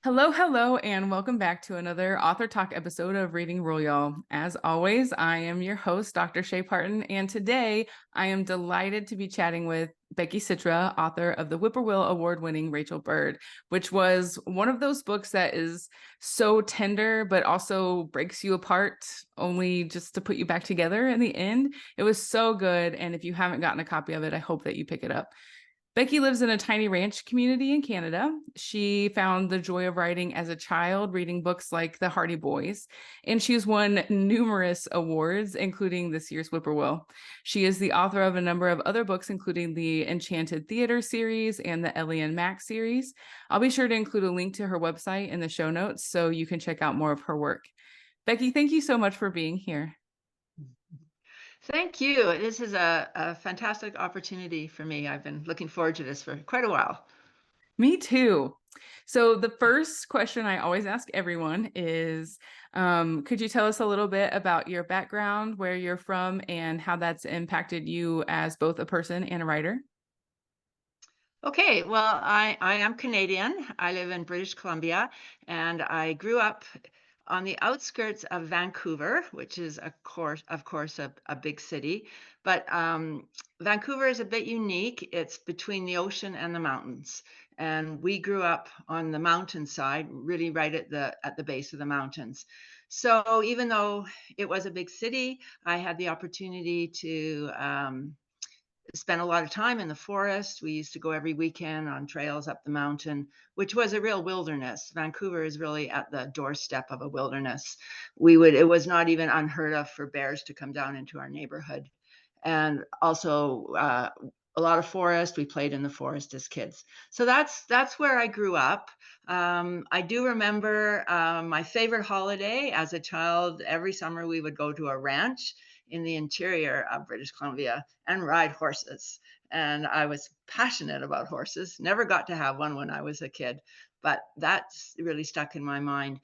Hello, hello, and welcome back to another Author Talk episode of Reading Rule, y'all. As always, I am your host, Dr. Chea Parton, and today I am delighted to be chatting with Becky Citra, author of the Whippoorwill Award-winning Rachel Bird, which was one of those books that is so tender, but also breaks you apart, only just to put you back together in the end. It was so good, and if you haven't gotten a copy of it, I hope that you pick it up. Becky lives in a tiny ranch community in Canada. She found the joy of writing as a child, reading books like The Hardy Boys, and she's won numerous awards, including this year's Whippoorwill. She is the author of a number of other books, including the Enchanted Theater series and the Ellie and Max series. I'll be sure to include a link to her website in the show notes so you can check out more of her work. Becky, thank you so much for being here. Thank you. This is a fantastic opportunity for me. I've been looking forward to this for quite a while. Me too. So the first question I always ask everyone is, could you tell us a little bit about your background, where you're from, and how that's impacted you as both a person and a writer? Okay, well, I am Canadian. I live in British Columbia, and I grew up on the outskirts of Vancouver, which is, of course, a big city. But Vancouver is a bit unique. It's between the ocean and the mountains, and we grew up on the mountainside, really right at the base of the mountains. So even though it was a big city, I had the opportunity to spent a lot of time in the forest. We used to go every weekend on trails up the mountain, which was a real wilderness. Vancouver is really at the doorstep of a wilderness. It was not even unheard of for bears to come down into our neighborhood. And also a lot of forest. We played in the forest as kids. So that's where I grew up. I do remember my favorite holiday as a child. Every summer we would go to a ranch in the interior of British Columbia and ride horses. And I was passionate about horses. Never got to have one when I was a kid, but that's really stuck in my mind.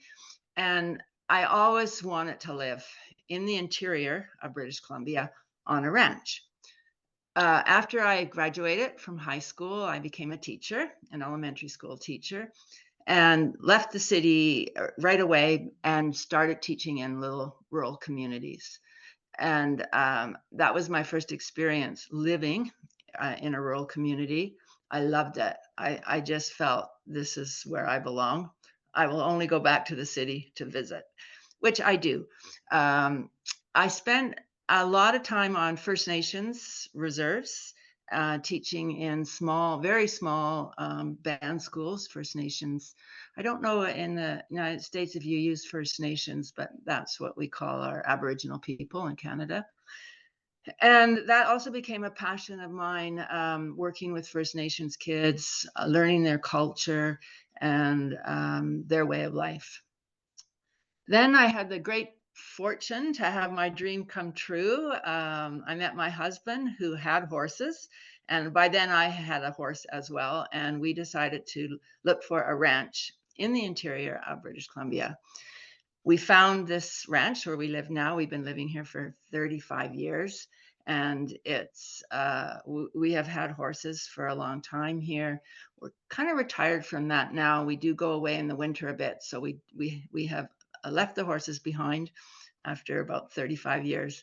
And I always wanted to live in the interior of British Columbia on a ranch. After I graduated from high school, I became a teacher, an elementary school teacher, and left the city right away and started teaching in little rural communities. And that was my first experience living in a rural community. I loved it. I just felt this is where I belong. I will only go back to the city to visit, which I do. I spent a lot of time on First Nations reserves, teaching in small, very small band schools, First Nations. I don't know in the United States if you use First Nations, but that's what we call our Aboriginal people in Canada. And that also became a passion of mine, working with First Nations kids, learning their culture and their way of life. Then I had the great fortune to have my dream come true. I met my husband who had horses, and by then I had a horse as well. And we decided to look for a ranch in the interior of British Columbia. We found this ranch where we live now. We've been living here for 35 years, and we have had horses for a long time here. We're kind of retired from that now. We do go away in the winter a bit, so we have left the horses behind after about 35 years.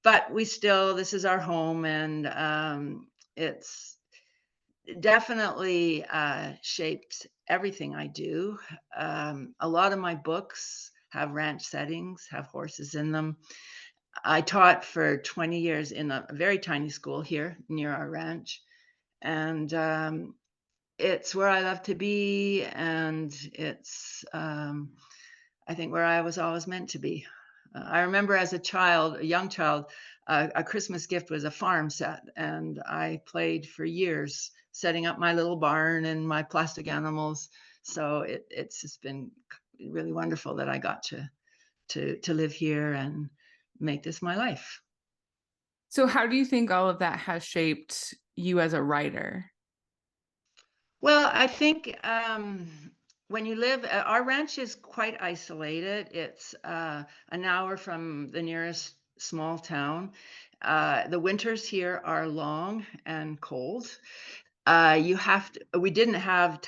But this is our home, and it's definitely shaped everything I do. A lot of my books have ranch settings, have horses in them. I taught for 20 years in a very tiny school here near our ranch, and it's where I love to be, and it's I think where I was always meant to be. I remember as a child, a young child, a Christmas gift was a farm set, and I played for years setting up my little barn and my plastic animals. So it's just been really wonderful that I got to live here and make this my life. So how do you think all of that has shaped you as a writer? Well, I think when you live, our ranch is quite isolated. It's an hour from the nearest small town. The winters here are long and cold. You have to we didn't have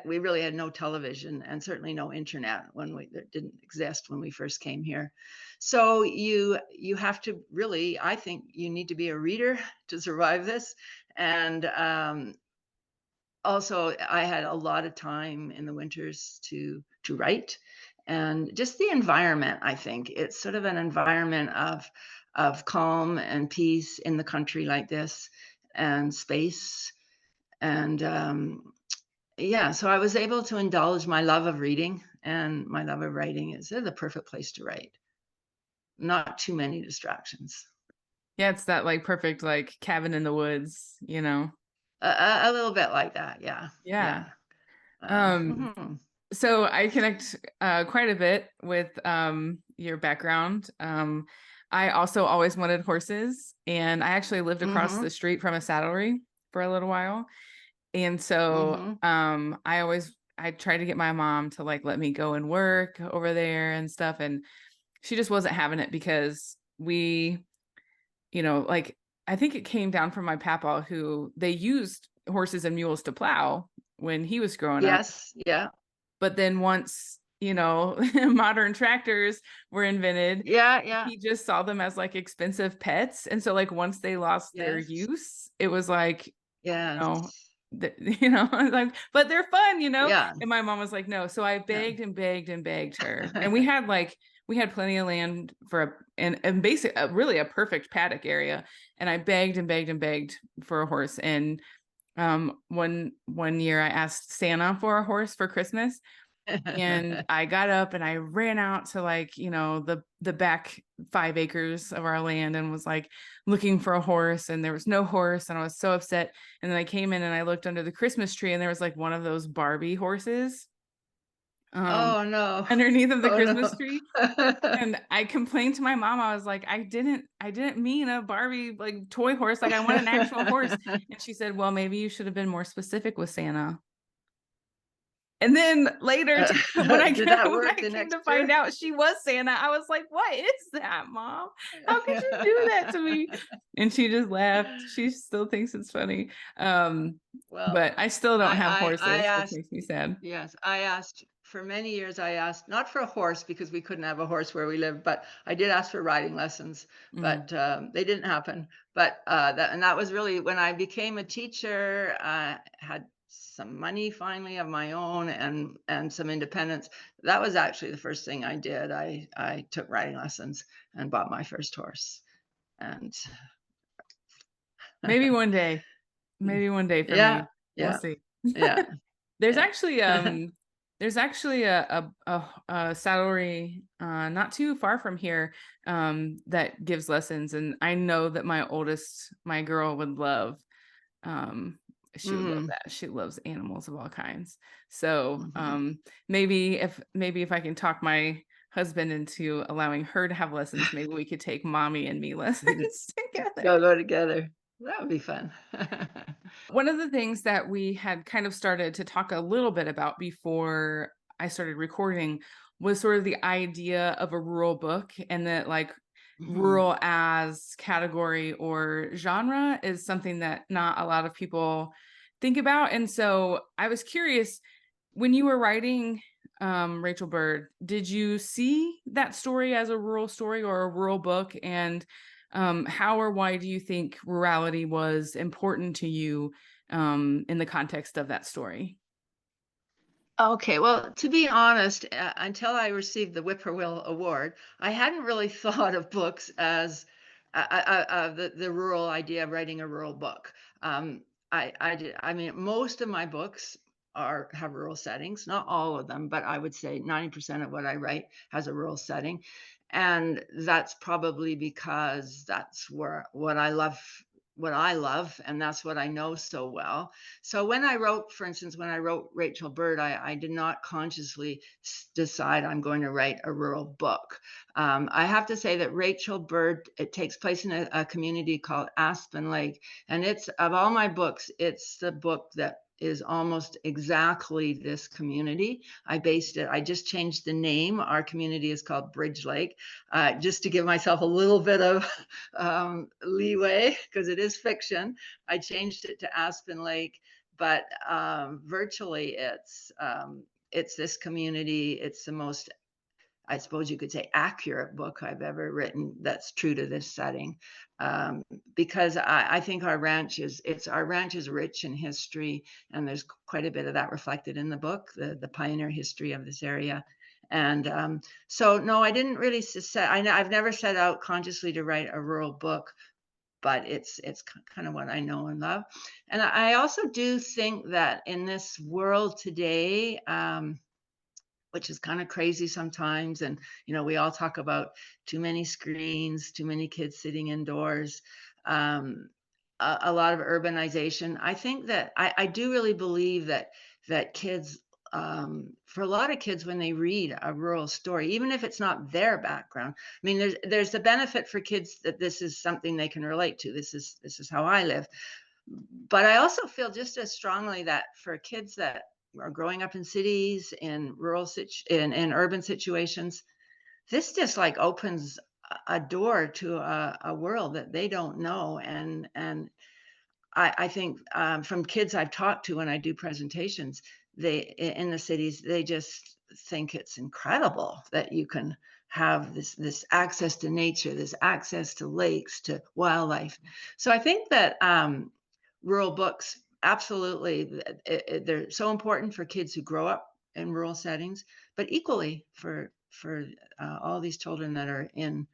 we really had no television and certainly no internet when we that didn't exist when we first came here. So you have to really, I think you need to be a reader to survive this. And also I had a lot of time in the winters to write, and just the environment, I think. It's sort of an environment of calm and peace in the country like this, and space. And yeah, so I was able to indulge my love of reading and my love of writing. It's the perfect place to write. Not too many distractions. Yeah, it's that like perfect like cabin in the woods, you know. A little bit like that, yeah, Yeah. yeah. Um, Mhm, so I connect quite a bit with your background. I also always wanted horses, and I actually lived across the mhm, street from a saddlery for a little while. And so mhm. I tried to get my mom to like let me go and work over there and stuff, and she just wasn't having it because we, like I think it came down from my papa who they used horses and mules to plow when he was growing up. Yes, yeah, But then once, modern tractors were invented, yeah, yeah, he just saw them as like expensive pets. And so like once they lost their yes, use, it was like, yes, know, like, but they're fun. yeah, And my mom was like, no. So I yeah. begged and begged and begged her. And we had plenty of land for and basic really a perfect paddock area. And I begged and begged and begged for a horse. And one year I asked Santa for a horse for Christmas, and I got up and I ran out to like, the back 5 acres of our land and was like looking for a horse, and there was no horse, and I was so upset. And then I came in and I looked under the Christmas tree, and there was like one of those Barbie horses um Oh, no. underneath of the Oh, Christmas no. tree. And I complained to my mom. I was like, I didn't mean a Barbie like toy horse. Like I want an actual horse. And she said, well, maybe you should have been more specific with Santa. And then later, when I Did came, that when work I the came next to find year? out she was Santa, I was like, "What is that, Mom? How could you do that to me?" And she just laughed. She still thinks it's funny. Um, Well, but I still don't have I horses, which asked, makes me sad. yes, I asked for many years. I asked not for a horse because we couldn't have a horse where we lived, but I did ask for riding lessons, Mm. but they didn't happen. But that was really when I became a teacher. I had some money finally of my own, and some independence. That was actually the first thing I did. I took riding lessons and bought my first horse. And Maybe one day. Maybe one day for yeah, me. We'll yeah, see. yeah, There's yeah. actually a salary not too far from here that gives lessons, and I know that my girl would love um she would love Mhm, that. She loves animals of all kinds. So mhm. maybe if I can talk my husband into allowing her to have lessons, maybe we could take mommy and me lessons together. Go together. That would be fun. One of the things that we had kind of started to talk a little bit about before I started recording was sort of the idea of a rural book, and that like Mhm. rural as category or genre is something that not a lot of people think about. And so I was curious, when you were writing Rachel Bird, did you see that story as a rural story or a rural book? And how or why do you think rurality was important to you in the context of that story? Okay, well, to be honest, until I received the Whippoorwill Award, I hadn't really thought of books as the rural idea of writing a rural book. I mean, most of my books have rural settings, not all of them, but I would say 90% of what I write has a rural setting. And that's probably because that's where what I love, and that's what I know so well. So when I wrote, for instance, when I wrote Rachel Bird, I did not consciously decide I'm going to write a rural book. I have to say that Rachel Bird, it takes place in a community called Aspen Lake, and it's of all my books, it's the book that is almost exactly this community. I just changed the name. Our community is called Bridge Lake, just to give myself a little bit of leeway because it is fiction. I changed it to Aspen Lake but virtually it's this community. It's the most, I suppose you could say, accurate book I've ever written that's true to this setting. Um, because I think our ranch is rich in history, and there's quite a bit of that reflected in the book, the pioneer history of this area. And so, no, I didn't really set. I've never set out consciously to write a rural book, but it's kind of what I know and love. And I also do think that in this world today, which is kind of crazy sometimes. And, we all talk about too many screens, too many kids sitting indoors, a lot of urbanization. I think that I do really believe that kids, for a lot of kids, when they read a rural story, even if it's not their background, I mean, there's the benefit for kids that this is something they can relate to. This is how I live. But I also feel just as strongly that for kids that are growing up in cities, in in urban situations, this just like opens a door to a world that they don't know. And I think from kids I've talked to when I do presentations, they in the cities, they just think it's incredible that you can have this access to nature, this access to lakes, to wildlife. So I think that rural books, absolutely, they're so important for kids who grow up in rural settings, but equally for all these children that are in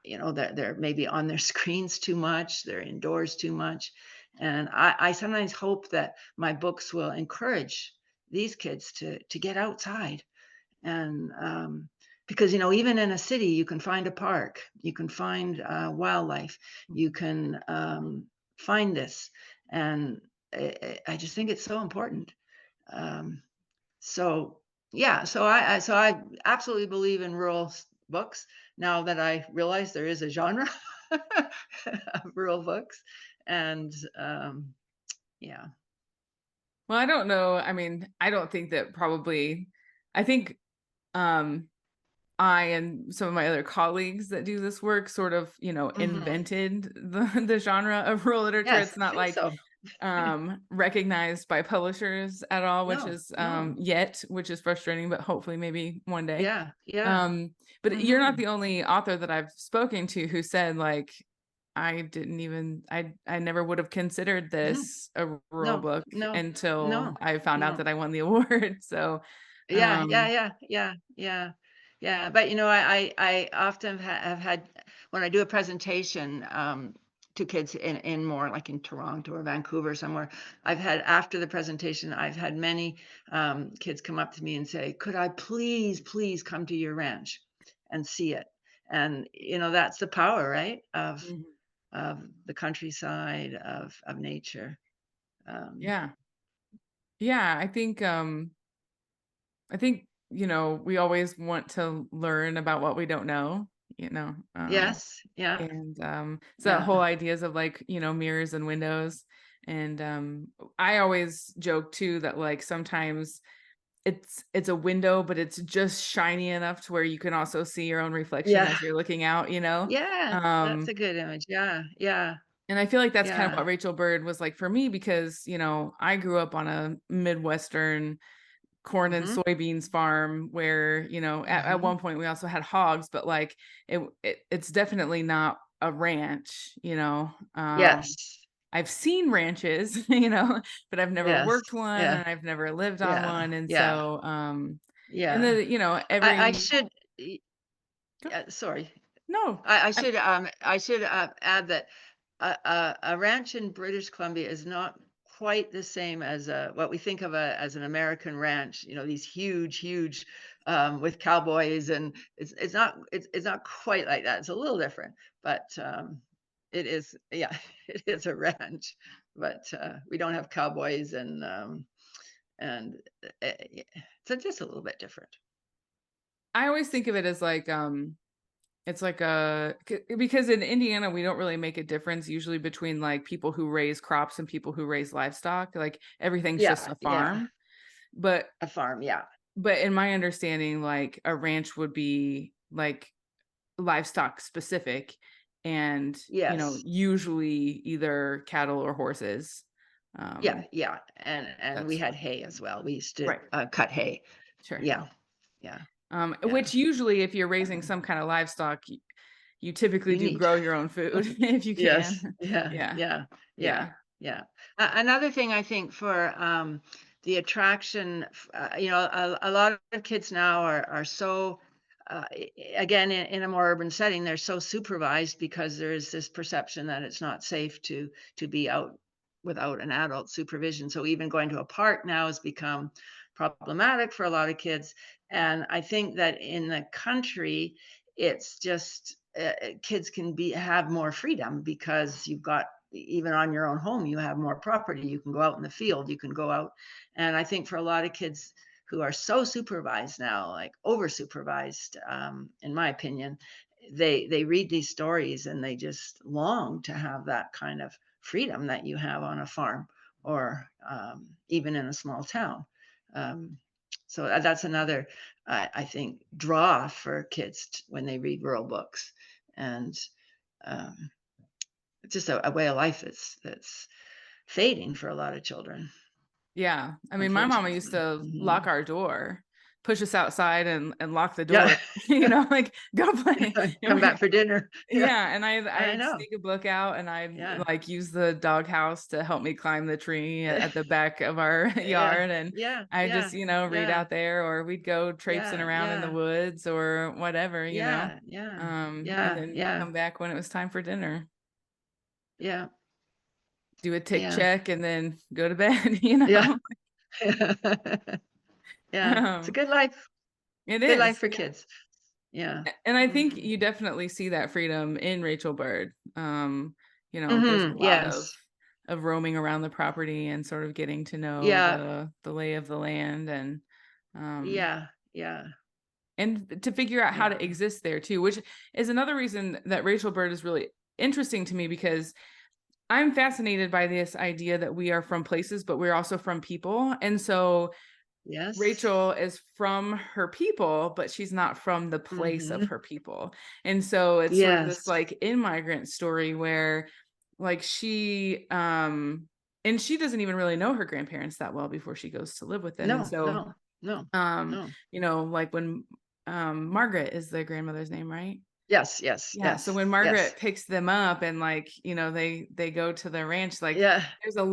they're maybe on their screens too much, they're indoors too much. And I sometimes hope that my books will encourage these kids to get outside. And because even in a city, you can find a park, you can find wildlife, you can find this. And I just think it's so important. Um, so yeah, so I absolutely believe in rural books now that I realize there is a genre of rural books. And yeah. Well, I don't know. I mean, I don't think that probably, I think um I and some of my other colleagues that do this work sort of, Hmm. invented the genre of rural literature. Yes, It's I not think like so. recognized by publishers at all, which No, is no. which is frustrating, but hopefully maybe one day. Yeah, yeah. But you're not Hmm. the only author that I've spoken to who said like I never would have considered Hmm. this a rural No, book no, until no, I found out no. that I won the award. So Yeah, yeah, um yeah, yeah, yeah, yeah. But I often have had, when I do a presentation to kids in more like in Toronto or Vancouver somewhere, I've had, after the presentation, I've had many kids come up to me and say, "Could I please come to your ranch and see it?" And that's the power, right, mhm. of the countryside, of nature. Um, Yeah. Yeah, I think, we always want to learn about what we don't know, you know. yes, yeah, And so that yeah. whole ideas of like, mirrors and windows. And I always joke too that like sometimes it's a window, but it's just shiny enough to where you can also see your own reflection Yeah. as you're looking out. Yes, that's Um, a good image. Yeah, yeah, and I feel like that's kind of yeah. what Rachel Bird was like for me because, I grew up on a Midwestern corn and Mhm, soybeans farm where, at mhm. one point we also had hogs, but like it's definitely not a ranch. Yes, I've seen ranches, but I've never yes, worked one yeah, and I've never lived on yeah, one. And yeah, so, and yeah. then, I every, should sorry. no, I, I should add that a ranch in British Columbia is not quite the same as what we think of as an American ranch. These huge with cowboys, and it's not quite like that. It's a little different, but it is, yeah, it is a ranch, but we don't have cowboys, and yeah, so just a little bit different. I always think of it as like, it's like because in Indiana, we don't really make a difference usually between like people who raise crops and people who raise livestock. Like everything's just Yeah, a yeah, farm. But a farm. Yeah. in my understanding, like a ranch would be like livestock specific and, Yes. usually either cattle or horses. Yeah, Um, yeah, and we that's had hay as well. We used to, right. cut hay. Sure. Yeah, yeah, yeah. Which usually, if you're raising some kind of livestock, you typically You do need grow your own food if you can. Yes. Yeah, Yeah. yeah, yeah, Yeah. yeah. Another thing I think for, the attraction, a lot of kids now are so, again, in a more urban setting, they're so supervised because there is this perception that it's not safe to be out without an adult supervision. So even going to a park now has become problematic for a lot of kids. And I think that in the country, it's just kids can be have more freedom because you've got, even on your own home, you have more property, you can go out in the field, you can go out. And I think for a lot of kids who are so supervised now, like over supervised, in my opinion, they read these stories and they just long to have that kind of freedom that you have on a farm, or even in a small town. um, so that's another, I think, draw for kids when they read rural books. And um, it's just a way of life that's fading for a lot of children, Yeah. I mean, my mama used unfortunately. to Hmm. lock our door, push us outside and lock the Yeah. door, like go play. Come back for dinner. Yeah, Yeah, and I I'd know. sneak a book out and I'd Yeah. like use the doghouse to help me climb the tree at the back of our Yeah. yard, and Yeah. I just, Yeah. read Yeah. out there, or we'd go traipsing Yeah. around in the Yeah. woods or whatever, Yeah. Yeah. and Yeah. then Yeah. come back when it was time for dinner, Yeah. do a tick Yeah. check and then go to bed. Yeah. Yeah. It's a Um, good life. it Good life is. for kids. Yeah. And I think Mhm. you definitely see that freedom in Rachel Bird. There's a Mhm. lot Yes. of roaming around the property and sort of getting to know Yeah. the lay of the land, um Yeah. Yeah. and to figure out how Yeah. to exist there too, which is another reason that Rachel Bird is really interesting to me, because I'm fascinated by this idea that we are from places, but we're also from people. And so Yes. Rachel is from her people, but she's not from the place of Mhm. her people. And so it's sort of this Yes. like immigrant story where like and she doesn't even really know her grandparents that well before she goes to live with them. And No, so no, no, um, no. like when Margaret is the grandmother's name, right? Yes, yes, Yeah, so yes, when yes. Margaret picks them up and like, they go to the ranch, like Yeah. there's a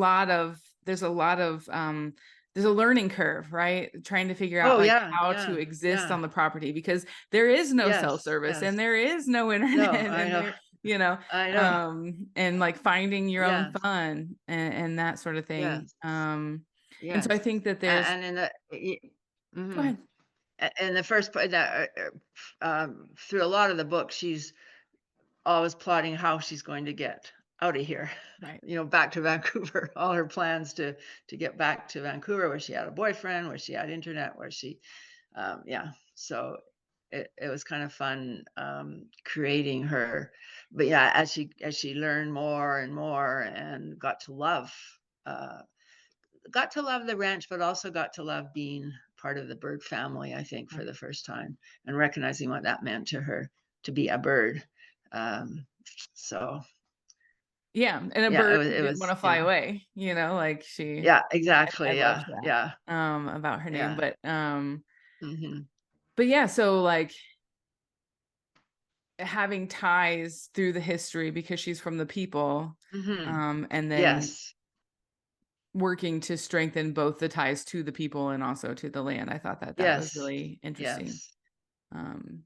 learning curve, right? Trying to figure out Oh, like yeah, how to yeah, exist yeah. on the property, because there is no cell Yes, service yes. and there is no internet No, I and know, there, I know. and like finding your own Yes, fun and that sort of thing. yes, And so I yes. think that A there's and in the go mhm. ahead. In the first part that, through a lot of the book, she's always plotting how she's going to get out of here, Right. back to Vancouver. All her plans to get back to Vancouver, where she had a boyfriend, where she had internet, where she, yeah. So it was kind of fun, creating her. But yeah, as she learned more and more and uh, got to love the ranch, but also got to love being part of the bird family, I think, for Right. the first time, and recognizing what that meant to her to be a bird. Um, so Yeah, and a yeah, bird who it didn't was, wanna fly away, like yeah, I exactly. loved Yeah, that, yeah, about her name, yeah. Hmm. but yeah, so, like, having ties through the history because she's from the people, Hmm. and then Yes, working to strengthen both the ties to the people and also to the land. I thought that that was yes, really interesting, yes, um,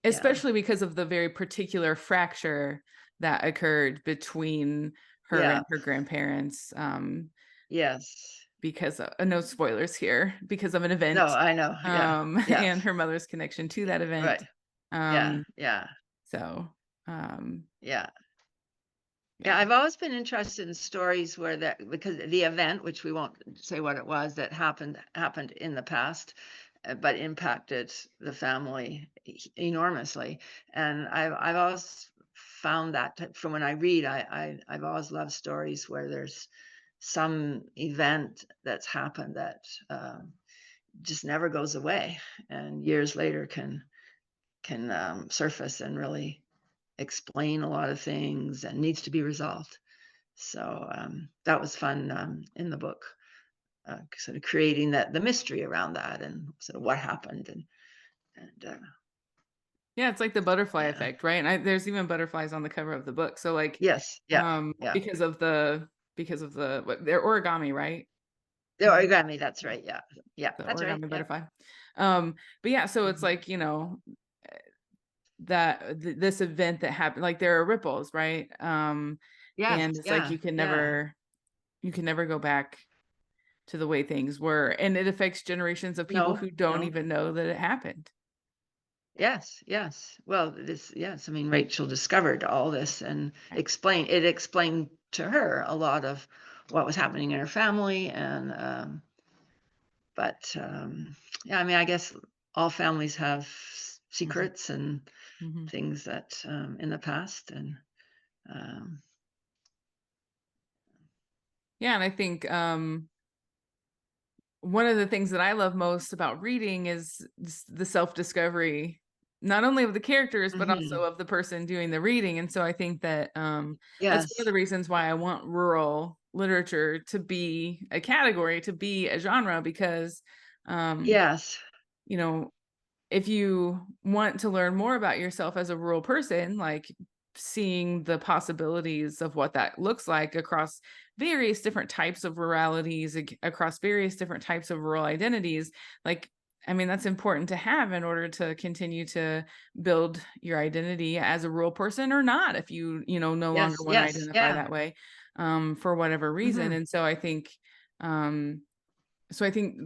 yeah, especially because of the very particular fracture that occurred between her yeah, and her grandparents, yes. because no spoilers here, because of an No, event, I know. Yeah, yeah, and her mother's connection to that event. right. Yeah, Um, yeah, so, um, yeah. Yeah, yeah. I've always been interested in stories where that, because the event, which we won't say what it was, that happened in the past, but impacted the family enormously. And I've always found that from when I read, I've always loved stories where there's some event that's happened that, just never goes away, and years later can surface and really explain a lot of things and needs to be resolved. So that was fun in the book, sort of creating the mystery around that and sort of what happened and Yeah, it's like the butterfly yeah. effect, right? And there's even butterflies on the cover of the book. So like, Yes. Yeah. Yeah. because of the what they're origami, right? The Mhm. origami. That's right. Yeah. Yeah. The That's right. origami Yeah. butterfly. But yeah, so it's Mhm. like, this event that happened, like there are ripples, right? Yes. And it's like Yeah. Yeah. you can never go back to the way things were, and it affects generations of people No. who don't No. even know that it happened. Yes. Yes. Well, this. Yes. I mean, Rachel discovered all this and Right. explained to her a lot of what was happening in her family and but yeah, I mean, I guess all families have Mhm, secrets and mhm. things that in the past, and um, Yeah, and I think, one of the things that I love most about reading is the self-discovery, not only of the characters, but also mhm. of the person doing the reading, and so I think that, that's one of Yes, the reasons why I want rural literature to be a category, to be a genre, because, um, yes, you know, if you want to learn more about yourself as a rural person, like seeing the possibilities of what that looks like across various different types of ruralities, across various different types of rural identities, like, I mean, that's important to have in order to continue to build your identity as a rural person or not, if no longer yes, want to yes, identify yeah, that way, for whatever reason. hmm And um, so I think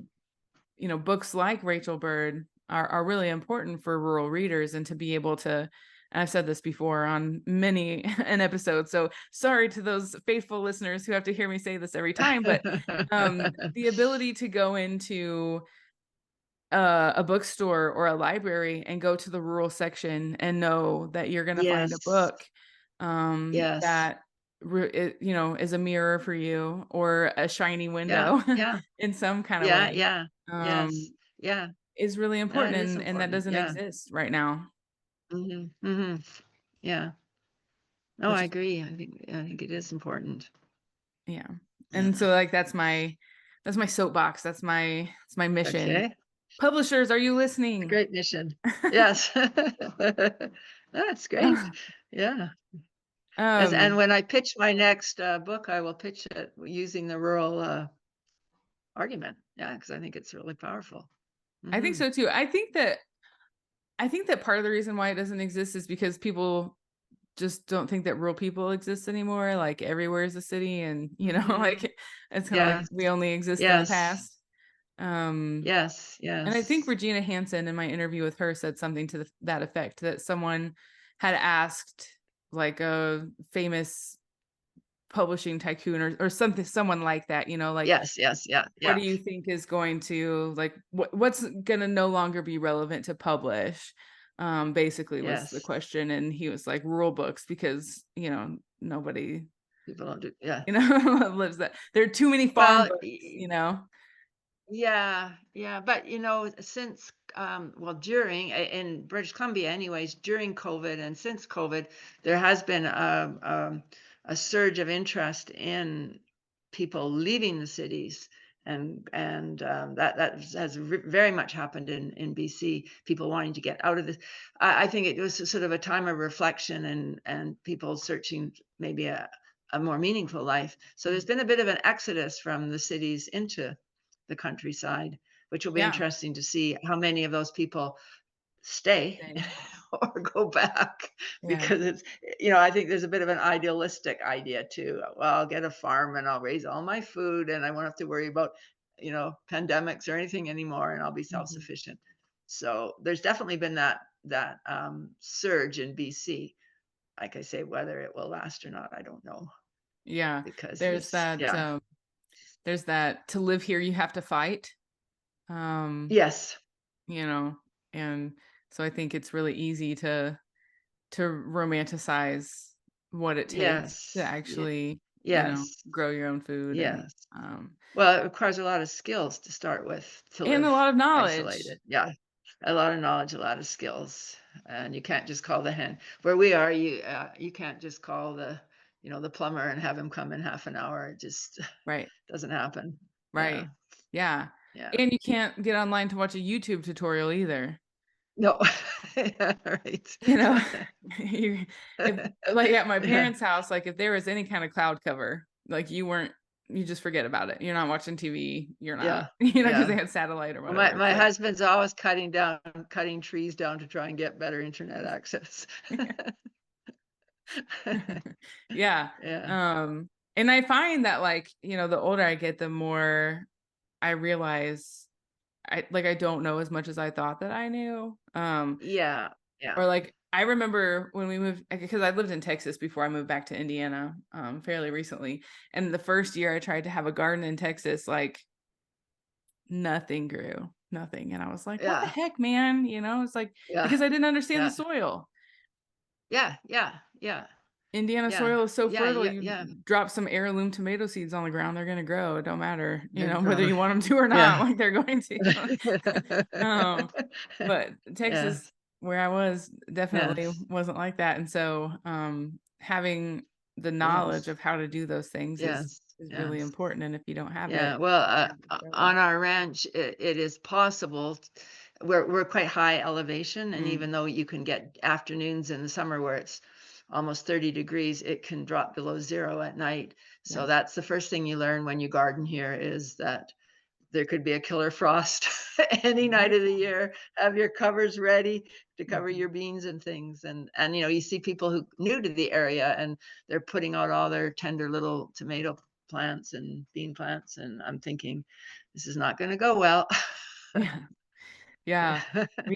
books like Rachel Bird are really important for rural readers, and to be able to, and I've said this before on many an episode, so sorry to those faithful listeners who have to hear me say this every time, but the ability to go into a bookstore or a library and go to the rural section and know that you're going to find a yes, book yes, that is a mirror for you or a shiny yeah, window yeah, in some kind of yeah, way, yeah, yes, um, yeah. is really No, important, it is and that important. doesn't Yeah, exist right now, hmm yeah. No, which I is agree. I think it is important. yeah. And Yeah. so like that's my soapbox. That's my mission. Okay. Publishers, are you A listening? great mission. Yes. That's great. Yeah. As and um when I pitch my next, book, I will pitch it using the rural, argument. Yeah, because I think it's really powerful. I think Mhm. so too. I think that part of the reason why it doesn't exist is because people just don't think that real people exist anymore. Like everywhere is a city, and Mhm. like it's kind of like Yes. we only exist in the Yes. past. Um, Yes. and I think Yes. Regina Hansen in my interview with her said something to that effect, that someone had asked like a famous publishing tycoon or something, someone like that, like Yes, yes, yeah, what yeah. do you think is going to like what's gonna no longer be relevant to publish? Basically was the Yes. question, and he was like rule books, because nobody People don't do yeah. lives that. There are too many farm Well, books. yeah, yeah, but, since, well, in British Columbia anyways, during COVID and since COVID, there has been a surge of interest in people leaving the cities, and that has very much happened in BC. People wanting to get out of this. I think it was sort of a time of reflection and people searching maybe a more meaningful life. So there's been a bit of an exodus from the cities into the countryside, which will be Yeah. interesting to see how many of those people stay Same. or go back Yeah. because I think there's a bit of an idealistic idea too. Well, I'll get a farm and I'll raise all my food and I won't have to worry about, pandemics or anything anymore and I'll be Mhm. self-sufficient. So there's definitely been that surge in BC. Like I say, whether it will last or not, I don't know Yeah. because There's this, that, yeah. there's that to live here you have to fight. Um, Yes. you know, and so I think it's really easy to romanticize what it takes to Yes. actually, Yes. grow your own food, and Yes. Well, it requires a lot of skills to start with to a live lot of knowledge. isolated. Yeah. A lot of knowledge, a lot of skills. And you can't just call the hen. Where we are, you can't just call the plumber and have him come in half an hour. It just Right. doesn't happen. Yeah. Right. Yeah. Yeah. And you can't get online to watch a YouTube tutorial either. No. Yeah, right. You know, you if like at my Yeah. parents' house, like if there was any kind of cloud cover, like you just forget about it. You're not watching TV. You're not, Yeah. because they Yeah. had satellite or Well, whatever. my It's like, husband's always cutting trees down to try and get better internet access. yeah. Yeah. And I find that like, the older I get, the more I realize I don't know as much as I thought that I knew. Yeah. Yeah. Or like I remember when we moved because I lived in Texas before I moved back to Indiana fairly recently. And the first year I tried to have a garden in Texas, like nothing grew. Nothing. And I was like, what the Yeah. heck, man? It's like Yeah. because I didn't understand the Yeah. soil. Yeah. Yeah. Yeah. Indiana Yeah. soil is so Yeah. fertile. Yeah. You Yeah. drop some heirloom tomato seeds on the ground, they're gonna grow. It don't matter, They're whether growing. you want them to or not, Yeah. like they're going to. um, but Texas, Yes. where I was, definitely Yes. wasn't like that. And so having the knowledge Yes. of how to do those things is Yes. is really Yes. important. And if you don't have Yeah, it, well, you have to struggle. on our ranch, it is possible. We're quite high elevation, and Mm, even though you can get afternoons in the summer where it's almost 30 degrees, it can drop below zero at night. yeah. So that's the first thing you learn when you garden here is that there could be a killer frost any night of the year. Have your covers ready to cover Mhm. your beans and things. And you see people who new to the area and they're putting out all their tender little tomato plants and bean plants. And I'm thinking, this is not going to go well. Yeah.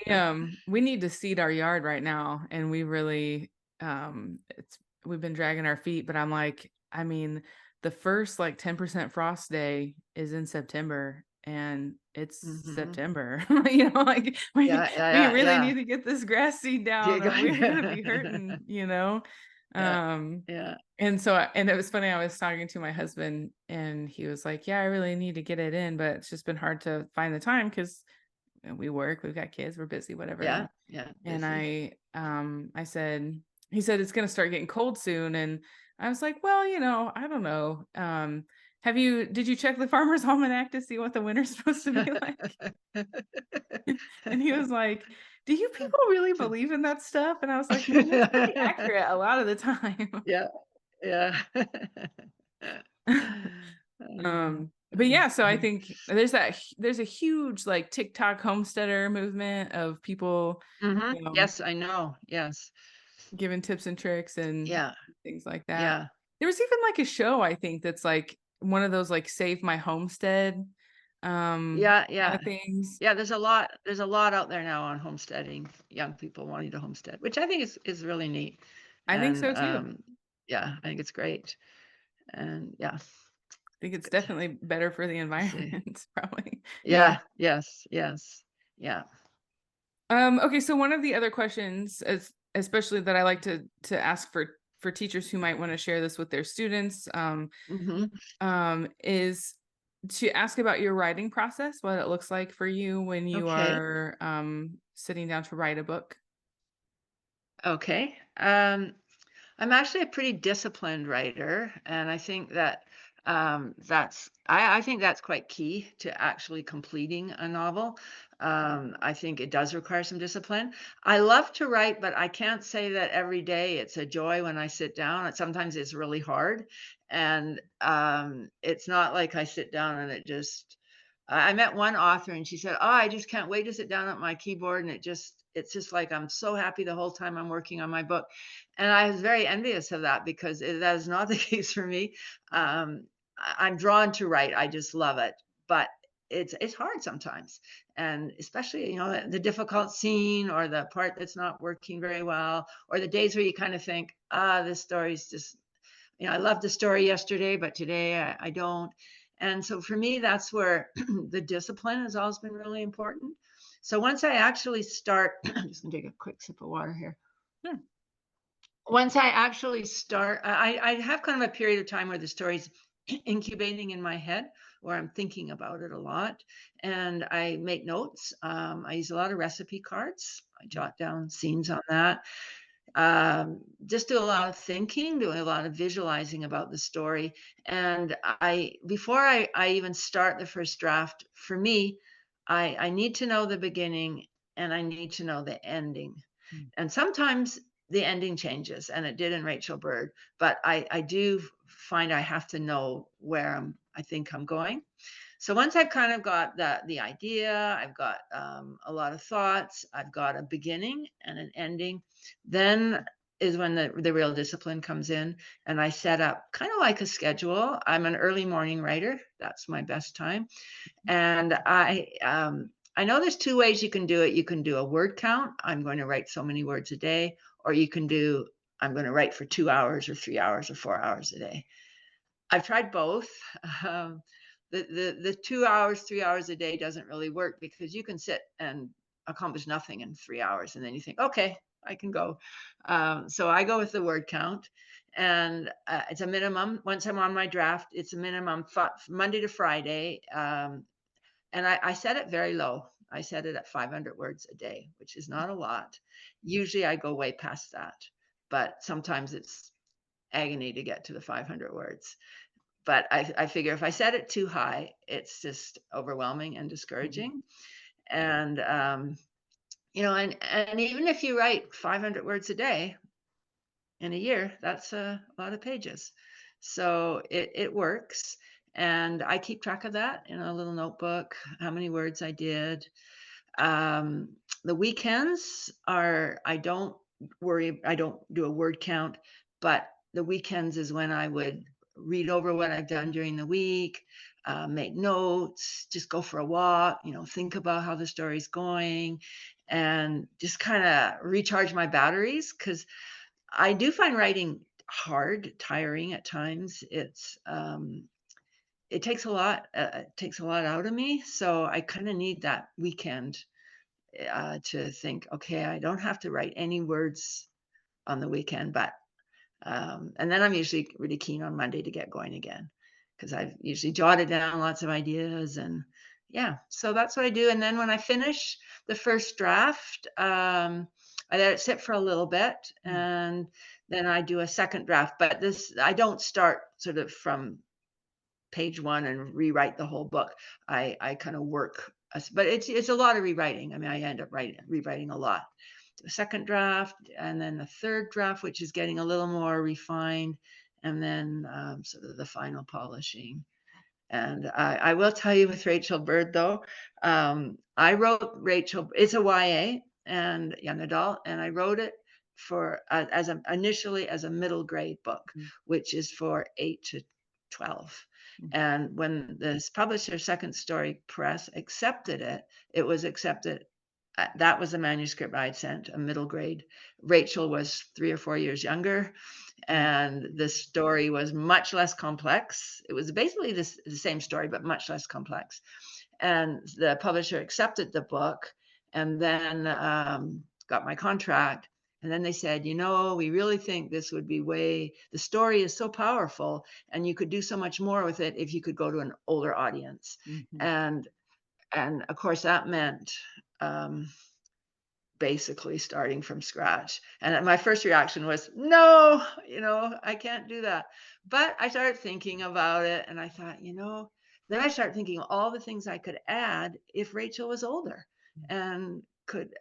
Yeah. We need to seed our yard right now, and we really it's we've been dragging our feet, but I'm like, I mean, the first like 10% frost day is in September and it's Hmm. September. Like we Yeah, yeah, we yeah, really yeah. need to get this grass seed Yeah, down or we're gonna be hurting. yeah, Um yeah. and it was funny, I was talking to my husband and he was like, "Yeah, I really need to get it in, but it's just been hard to find the time because we work, we've got kids, we're busy, whatever." Yeah, And yeah, and busy. I said, he said it's gonna start getting cold soon. And I was like, well, I don't know. Did you check the Farmer's Almanac to see what the winter's supposed to be like? And he was like, do you people really believe in that stuff? And I was like, man, it's pretty accurate a lot of the time. Yeah, yeah. But yeah, so I think there's a huge like TikTok homesteader movement of people, Mhm. you know, Yes, I know. Yes. giving tips and tricks and Yeah, things like that. yeah. There was even like a show I think that's like one of those like Save My Homestead Yeah, kind yeah. of things. Yeah, there's a lot out there now on homesteading, young people wanting to homestead, which I think is really neat. I think And, so too. yeah, I think it's great. And yeah, I think it's good. definitely better for the Let's see. environment, probably. Yeah. Yeah, yes, yes. Yeah. Okay, so one of the other questions, especially that I like to ask for teachers who might want to share this with their students, Mhm. is to ask about your writing process, what it looks like for you when you Okay. are sitting down to write a book. Okay. I'm actually a pretty disciplined writer, and I think that I think that's quite key to actually completing a novel. I think it does require some discipline. I love to write, but I can't say that every day it's a joy when I sit down. Sometimes it's really hard, and it's not like I sit down and it just. I met one author and she said, "Oh, I just can't wait to sit down at my keyboard, and it's just like I'm so happy the whole time I'm working on my book." And I was very envious of that because that is not the case for me. I'm drawn to write. I just love it, but it's hard sometimes, and especially the difficult scene or the part that's not working very well, or the days where you kind of think, this story's just I loved the story yesterday, but today I don't. And so for me, that's where the discipline has always been really important. So once I actually start, I'm just gonna take a quick sip of water here. Sure. Once I actually start, I have kind of a period of time where the story's incubating in my head, where I'm thinking about it a lot, and I make notes. I use a lot of recipe cards. I jot down scenes on that, just do a lot of thinking, doing a lot of visualizing about the story. And before I even start the first draft, for me, I need to know the beginning and I need to know the ending. Mm. And sometimes the ending changes, and it did in Rachel Bird, but I do find I have to know where I think I'm going. So once I've kind of got the idea, I've got a lot of thoughts, I've got a beginning and an ending, then is when the real discipline comes in, and I set up kind of like a schedule. I'm an early morning writer. That's my best time. And I know there's two ways you can do it. You can do a word count. I'm going to write so many words a day, or you can do I'm going to write for 2 hours or 3 hours or 4 hours a day. I've tried both. Um, the 2 hours, 3 hours a day doesn't really work because you can sit and accomplish nothing in 3 hours, and then you think, okay, I can go. So I go with the word count, and it's a minimum. Once I'm on my draft, it's a minimum Monday to Friday, and I set it very low. I set it at 500 words a day, which is not a lot. Usually I go way past that, but sometimes it's agony to get to the 500 words. But I figure if I set it too high, it's just overwhelming and Mhm. discouraging. And and even if you write 500 words a day in a year, that's a lot of pages. So it works. And I keep track of that in a little notebook, how many words I did. Um, the weekends I don't I don't do a word count, but the weekends is when I would read over what I've done during the week, make notes, just go for a walk, think about how the story's going, and just kind of recharge my batteries because I do find writing hard, tiring at times. It takes a lot. It takes a lot out of me, so I kind of need that weekend to think, okay, I don't have to write any words on the weekend, but and then I'm usually really keen on Monday to get going again because I've usually jotted down lots of ideas and yeah, so that's what I do. And then when I finish the first draft, I let it sit for a little bit Mm. and then I do a second draft. But this, I don't start sort of from page one and rewrite the whole book. I kind of work, but it's a lot of rewriting. I mean, I end up rewriting a lot. The second draft, and then the third draft, which is getting a little more refined, and then sort of the final polishing. And I will tell you with Rachel Bird, though, I wrote Rachel. It's a YA and young adult, and I wrote it for initially as a middle grade book, Mm. which is for 8 to 12. Mm. And when this publisher, Second Story Press, accepted it, it was accepted. That was the manuscript I'd sent, a middle grade. Rachel was 3 or 4 years younger, Mm. and the story was much less complex. It was basically the same story, but much less complex. And the publisher accepted the book and then got my contract. And then they said, we really think this would be the story is so powerful and you could do so much more with it if you could go to an older audience. Mhm. And of course that meant um, basically starting from scratch. And my first reaction was, no, I can't do that. But I started thinking about it and I thought, then I started thinking all the things I could add if Rachel was older and could,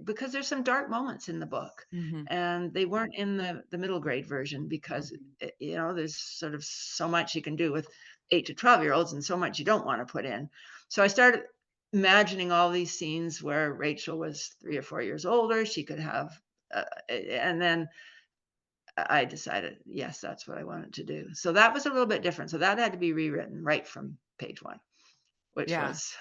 because there's some dark moments in the book Mhm. and they weren't in the middle grade version because, there's sort of so much you can do with 8 to 12-year-olds and so much you don't want to put in. So I started imagining all these scenes where Rachel was 3 or 4 years older. She could have, and then I decided, yes, that's what I wanted to do. So that was a little bit different. So that had to be rewritten right from page one, which Yeah. was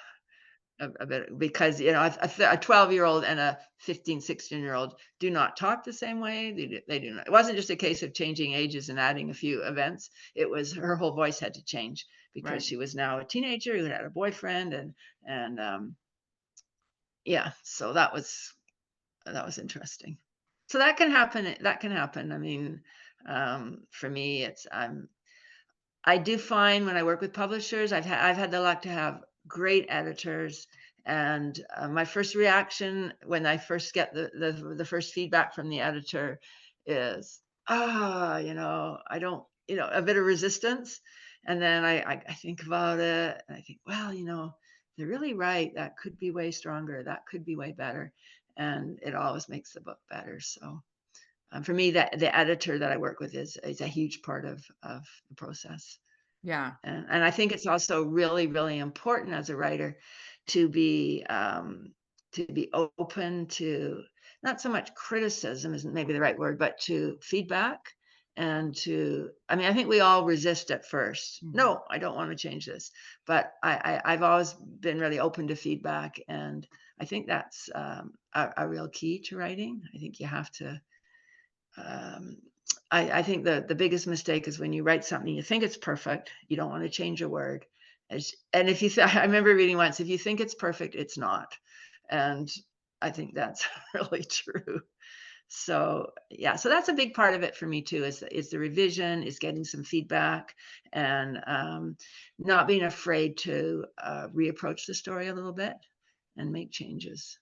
a bit because, a 12-year-old and a 15, 16-year-old do not talk the same way. They do not. It wasn't just a case of changing ages and adding a few events. It was her whole voice had to change because Right. she was now a teenager who had a boyfriend and yeah, so that was interesting. So that can happen. That can happen. I mean, for me, I do find when I work with publishers, I've had the luck to have great editors And my first reaction when I first get the first feedback from the editor is, I don't, a bit of resistance. And then I think about it and I think, well, they're really right. That could be way stronger. That could be way better. And it always makes the book better. So for me, that the editor that I work with is a huge part of the process. Yeah. And I think it's also really, really important as a writer to be open to not so much criticism isn't maybe the right word, but to feedback and I mean, I think we all resist at first. Mhm. No, I don't want to change this. But I've always been really open to feedback. And I think that's a real key to writing. I think you have to um, I think the biggest mistake is when you write something, you think it's perfect, you don't want to change a word. And if you, I remember reading once, if you think it's perfect, it's not. And I think that's really true. So yeah, so that's a big part of it for me too, is the revision, is getting some feedback, and not being afraid to reapproach the story a little bit and make changes.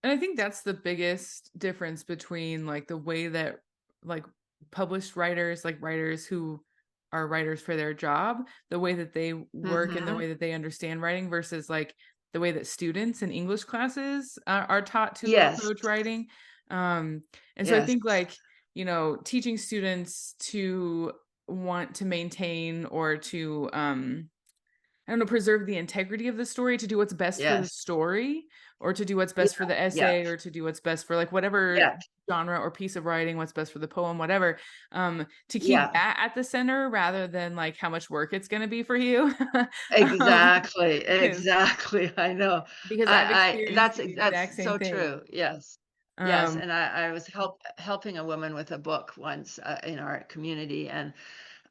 And I think that's the biggest difference between like the way that like published writers, like writers who are writers for their job, the way that they work and the Hmm. way that they understand writing versus like the way that students in English classes are taught to Yes, approach writing. Um, and so I yes, think like, teaching students to want to maintain or to I don't know, preserve the integrity of the story, to do what's best for the yes, story, or to do what's yeah, best for the yeah, essay, or to do what's best for, like, whatever yeah. genre or piece of writing, what's best for the poem, whatever, to keep Yeah, that at the center rather than, like, how much work it's gonna be for you. Um, exactly, because exactly, I know. because I've I experienced the exact that's same so thing. true, yes. Yes, Um and I was helping a woman with a book once, in our community, and,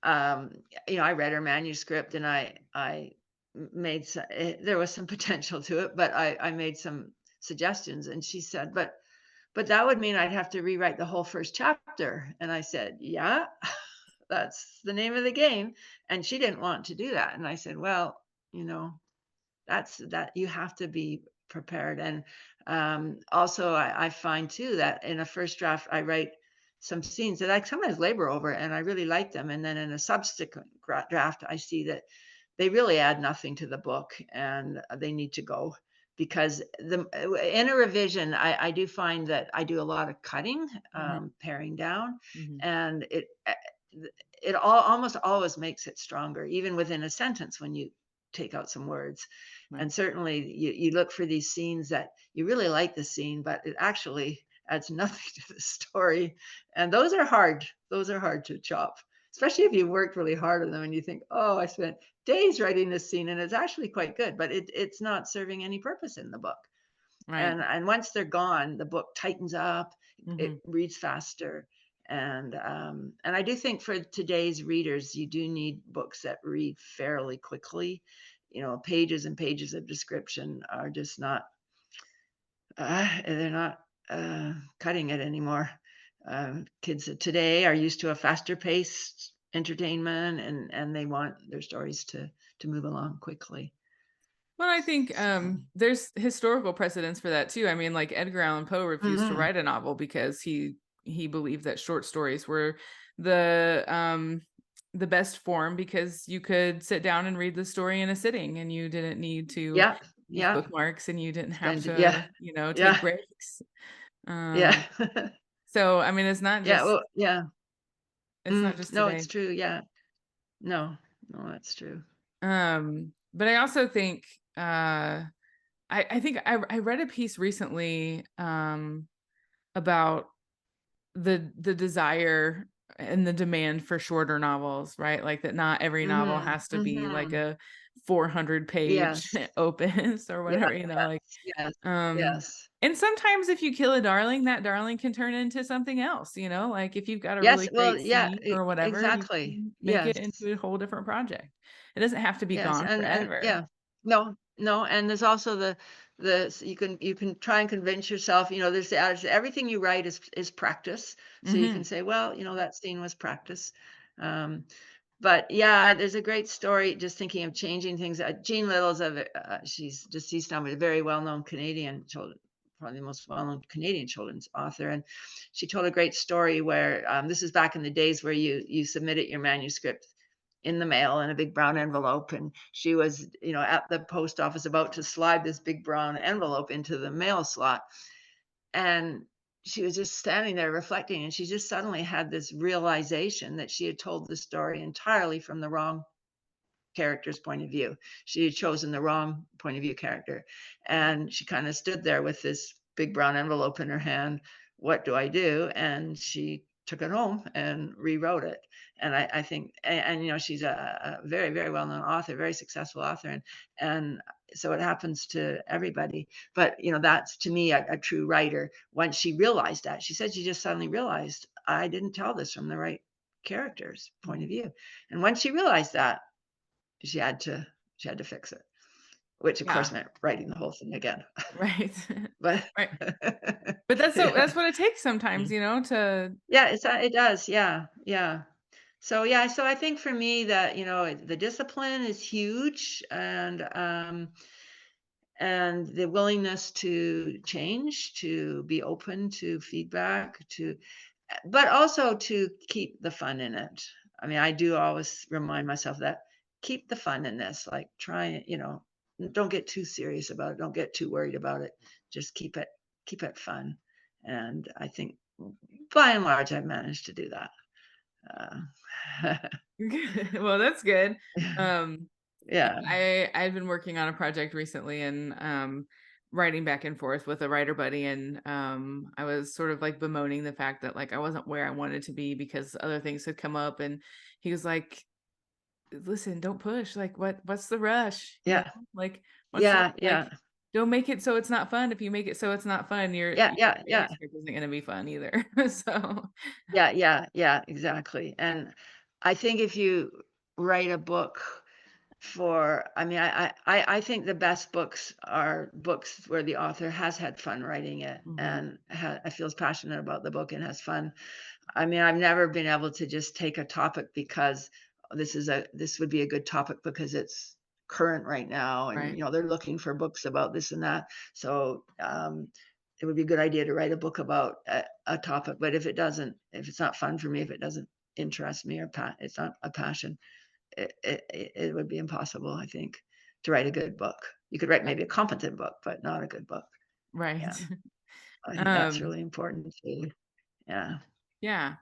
um, I read her manuscript, and I made some there was some potential to it, but I made some suggestions, and she said, "But that would mean I'd have to rewrite the whole first chapter," and I said, "Yeah." That's the name of the game. And she didn't want to do that. And I said, well, you know, that you have to be prepared. And also, I find too that in a first draft, I write some scenes that I sometimes labor over and I really like them. And then in a subsequent draft, I see that they really add nothing to the book and they need to go because in a revision, I do find that I do a lot of cutting, Mhm, paring down, mhm, and it almost always makes it stronger, even within a sentence when you take out some words. right, And certainly you look for these scenes that you really like the scene, but it actually adds nothing to the story. And those are hard. Those are hard to chop, especially if you worked really hard on them and you think, oh, I spent days writing this scene and it's actually quite good, but it's not serving any purpose in the book. right, And once they're gone, the book tightens up, it mhm. reads faster. And I do think for today's readers, you do need books that read fairly quickly. Pages and pages of description are just not they're not cutting it anymore. Kids of today are used to a faster paced entertainment, and they want their stories to move along quickly. Well, I think, So, there's historical precedents for that too. I mean, like, Edgar Allan Poe refused to mhm. write a novel because he believed that short stories were the, the best form because you could sit down and read the story in a sitting, and you didn't need to Yeah, use yeah, bookmarks, and you didn't have spend it. to, Yeah, take yeah, breaks. yeah. Um, so, I mean, Yeah, well, yeah. it's not just No, it's today. true, yeah. No, no, that's true. But I also think, I think I read a piece recently, about the desire and the demand for shorter novels, right? Like that not every novel Mhm, has to be like mhm. a 400 page Yes, opus or yes, whatever, like, yes, um, yes. and sometimes if you kill a darling, that darling can turn into something else, like if you've got a Yes, really well, great yeah, scene or whatever, you exactly. can make Yes, it into a whole different project. It doesn't have to be yes, gone and forever. yeah. No, no, and there's also you can try and convince yourself, there's the adage, everything you write is practice. So you can Mhm. say, well, that scene was practice. Um But yeah, there's a great story. Just thinking of changing things. Jean Little's she's deceased now, but a very well-known Canadian children, probably the most well-known Canadian children's author. And she told a great story where this is back in the days where you submitted your manuscript in the mail in a big brown envelope, and she was, at the post office about to slide this big brown envelope into the mail slot, and she was just standing there reflecting, and she just suddenly had this realization that she had told the story entirely from the wrong character's point of view. She had chosen the wrong point of view character. And she kind of stood there with this big brown envelope in her hand. What do I do? And she took it home and rewrote it. And I think, she's a very, very well known author, very successful author. And so it happens to everybody. But, that's to me a true writer. Once she realized that, she said she just suddenly realized, I didn't tell this from the right character's point of view. And once she realized that, she had to fix it, which of course Yeah, meant writing the whole thing again. right. But Right. But that's yeah. what it takes sometimes, to Yeah, it does. Yeah. Yeah. So yeah, so I think for me that, the discipline is huge, and the willingness to change, to be open to feedback, but also to keep the fun in it. I mean, I do always remind myself that keep the fun in this, like try, don't get too serious about it. Don't get too worried about it. Just keep it fun. And I think by and large, I've managed to do that. Uh, well, that's good. Um, yeah, yeah. I've been working on a project recently and writing back and forth with a writer buddy, and I was sort of like bemoaning the fact that like I wasn't where I wanted to be because other things had come up, and he was like, listen, don't push. Like what's the rush? Yeah. Like what's the Yeah. like Yeah. don't make it so it's not fun. If you make it so it's not fun, Yeah. your Yeah. Yeah. manuscript isn't gonna be fun either. So Yeah. Yeah. Yeah. Exactly. And I think if you write a book I mean, I think the best books are books where the author has had fun writing it mhm, and feels passionate about the book and has fun. I mean, I've never been able to just take a topic because this would be a good topic because it's current right now, and right. they're looking for books about this and that. So it would be a good idea to write a book about a topic. But if it's not fun for me, if it doesn't interest me, it's not a passion, it would be impossible, I think, to write a good book. You could write maybe a competent book, but not a good book. Right. Yeah, I think that's Um, really important too. Yeah. yeah.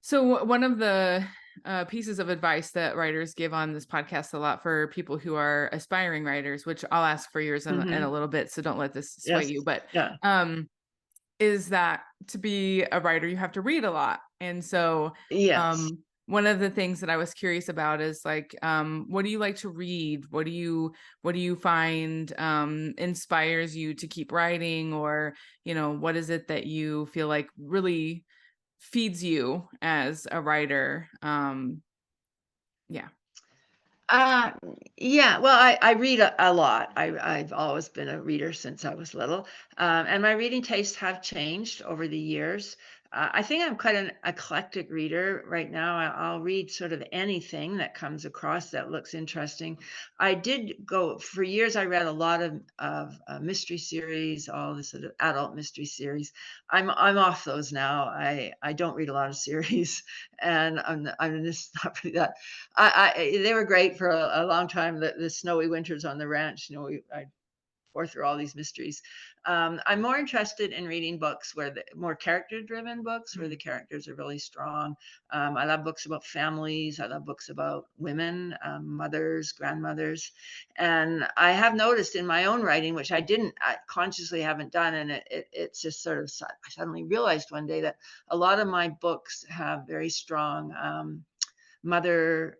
So one of the pieces of advice that writers give on this podcast a lot for people who are aspiring writers, which I'll ask for yours in a Mhm. little bit, so don't let this sway Yes. you, but Yeah. um, is that to be a writer, you have to read a lot. And so Yes. one of the things that I was curious about is like, what do you like to read? What do you find inspires you to keep writing? Or, what is it that you feel like really feeds you as a writer? Yeah. Uh, yeah, well, I read a lot. I've always been a reader since I was little, and my reading tastes have changed over the years. I think I'm quite an eclectic reader right now. I'll read sort of anything that comes across that looks interesting. I did go for years. I read a lot of mystery series, all the sort of adult mystery series. I'm off those now. I don't read a lot of series, and I'm just not really that. They were great for a long time. The snowy winters on the ranch, I pour through all these mysteries. I'm more interested in reading books where more character-driven books where the Mm. characters are really strong. I love books about families. I love books about women, mothers, grandmothers, and I have noticed in my own writing, which I consciously haven't done, and it's just sort of I suddenly realized one day that a lot of my books have very strong mother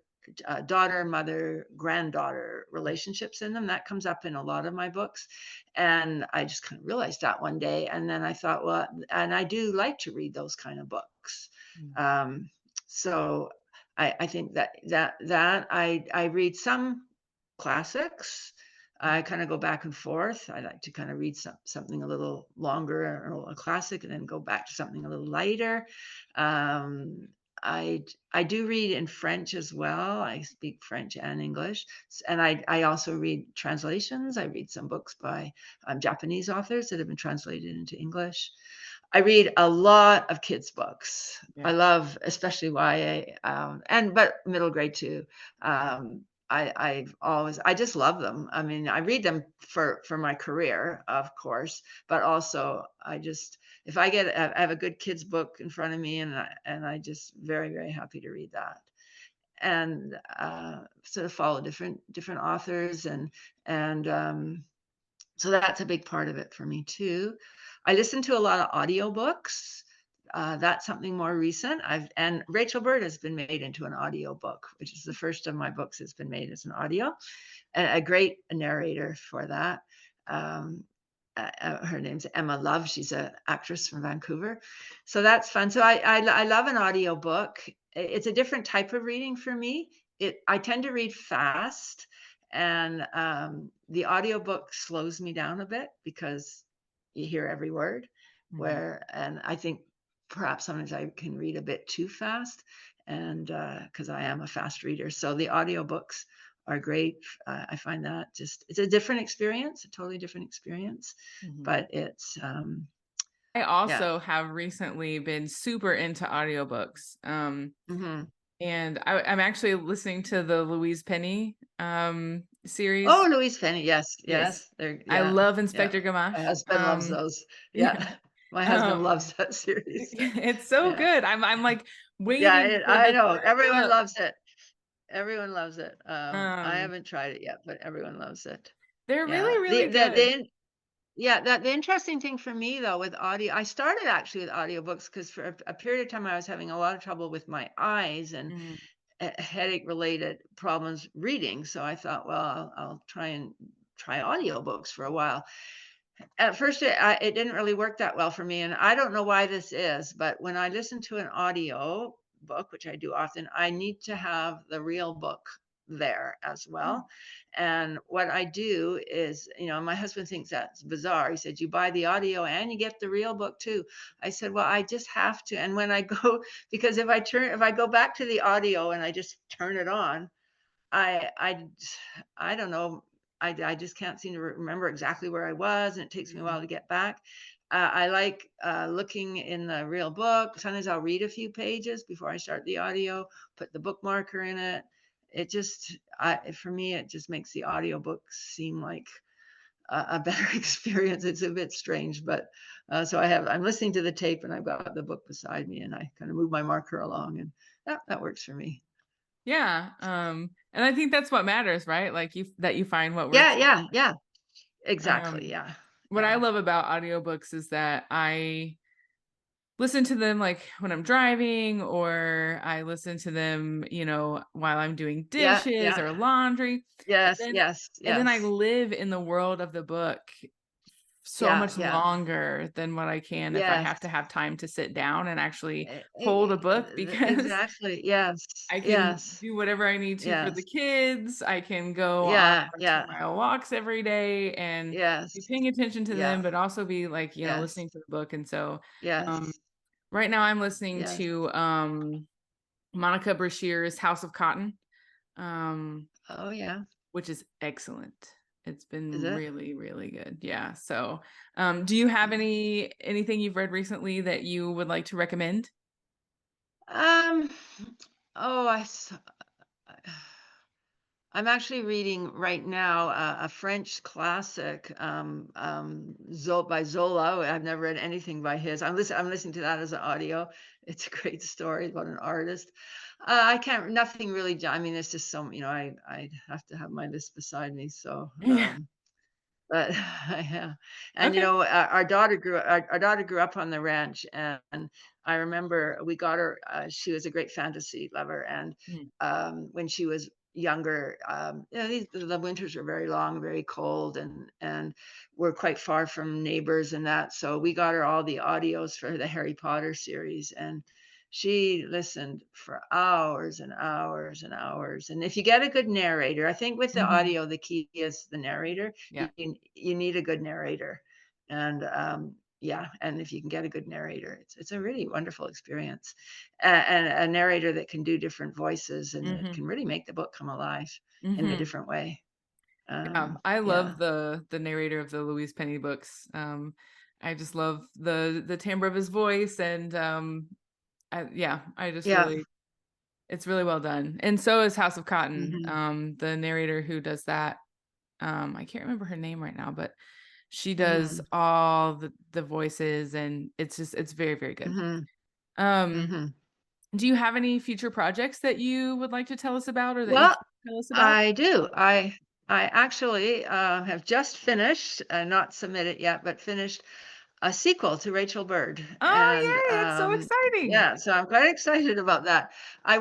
daughter, mother, granddaughter relationships in them. That comes up in a lot of my books. And I just kind of realized that one day. And then I thought, well, and I do like to read those kind of books. Mm. Um, so I think that I read some classics. I kind of go back and forth. I like to kind of read something a little longer or a classic and then go back to something a little lighter. Um, I do read in French as well. I speak French and English, and I also read translations. I read some books by Japanese authors that have been translated into English. I read a lot of kids' books. I Yeah. love, especially YA, and but middle grade too. I just love them. I mean, I read them for my career, of course, but also I just if I have a good kids book in front of me, and I just very happy to read that, and sort of follow different authors, and so that's a big part of it for me too. I listen to a lot of audiobooks. That's something more recent. And Rachel Bird has been made into an audiobook, which is the first of my books that's been made as an audio. And a great narrator for that. Um, Her name's Emma Love. She's an actress from Vancouver. So that's fun. So I love an audiobook. It's a different type of reading for me. I tend to read fast, and the audiobook slows me down a bit because you hear every word. Mhm. And I think perhaps sometimes I can read a bit too fast, and because I am a fast reader. So the audiobooks are great. I find that it's a different experience, a totally different experience, Mhm. but it's I yeah. also have recently been super into audiobooks. Hmm. And I'm actually listening to the Louise Penny Oh, series. Louise Penny, yes, Yes. yes, there, I yeah, love yeah. Inspector Gamache. My husband loves those. Yeah, Yeah. my husband Um, loves that series. it's so Yeah, good. I'm like yeah, waiting for I the know. third Everyone book. loves it. Everyone loves it. I Um, haven't tried it yet, but everyone loves it. they're Yeah, really, really good. yeah, the interesting thing for me though with audio, I started actually with audiobooks because for a period of time I was having a lot of trouble with my eyes and Mm, headache related problems reading. So I thought, well, I'll try audiobooks for a while. At first, it didn't really work that well for me, and I don't know why this is, but when I listen to an audio book, which I do often, I need to have the real book there as mm, well. And what I do is, my husband thinks that's bizarre. He said, "You buy the audio and you get the real book too." I said, "Well, I just have to." And when I go, because if I go back to the audio and I just turn it on, I I I don't know. I just can't seem to remember exactly where I was, and it takes me a mm. while to get back. I like looking in the real book. Sometimes I'll read a few pages before I start the audio, put the bookmarker in it. For me, it just makes the audiobook seem like a better experience. It's a bit strange, but so I'm listening to the tape and I've got the book beside me and I kind of move my marker along, and that works for me. Yeah. And I think that's what matters, right? Like you find what Yeah, works. yeah, yeah. Exactly, Um, yeah, what I yeah, love about audiobooks is that I listen to them like when I'm driving, or I listen to them, while I'm doing yeah, dishes yeah. or laundry. And Yes, then yes, and then I yes. live in the world of the book so Yeah, much yeah, longer than what I can if I yes. have to have time to sit down and actually hold a book because Exactly, yes, I can yes, do whatever I need to for the yes. kids. I can go on Yeah, our yeah, 2-mile walks every day and be yes, paying attention to them, yeah, but also be like, yes, listening to the book. And so, um, yes, right now I'm listening yes. to Monica Brashear's House of Cotton, um, Oh, yeah. which is excellent. It's Is been it? really, really good. Yeah. So, do you have Yeah. anything you've read recently that you would like to recommend? Um, oh, I'm actually reading right now a French classic, by Zola. I've never read anything by his. I'm listening to that as an audio. It's a great story about an artist. I can't. Nothing really. I mean, it's just some. I have to have my list beside me. So, Yeah. but yeah, and Okay. our daughter grew up on the ranch, and I remember we got her. She was a great fantasy lover, and Mm, when she was younger, the winters were very long, very cold, and we're quite far from neighbors and that. So we got her all the audios for the Harry Potter series, and she listened for hours and hours and hours. And if you get a good narrator, I think with the mhm. audio, the key is the narrator. Yeah. You need a good narrator, and yeah, and if you can get a good narrator, it's a really wonderful experience, and a narrator that can do different voices, and it Mhm. can really make the book come alive in a Mhm. different way. Yeah, I Yeah, love the narrator of the Louise Penny books. I just love the timbre of his voice, and yeah, I just yeah, really it's really well done. And so is House of Cotton. mhm, The narrator who does that, I can't remember her name right now, but she does mhm, all the voices, and it's very, very good. mhm, Um, mhm. do you have any future projects that you would like to tell us about, or that you Well, can tell us about? I do. I actually, have just finished, not submitted yet, but finished a sequel to Rachel Bird, and, Oh, yay, that's so exciting. yeah, so I'm quite excited about that. I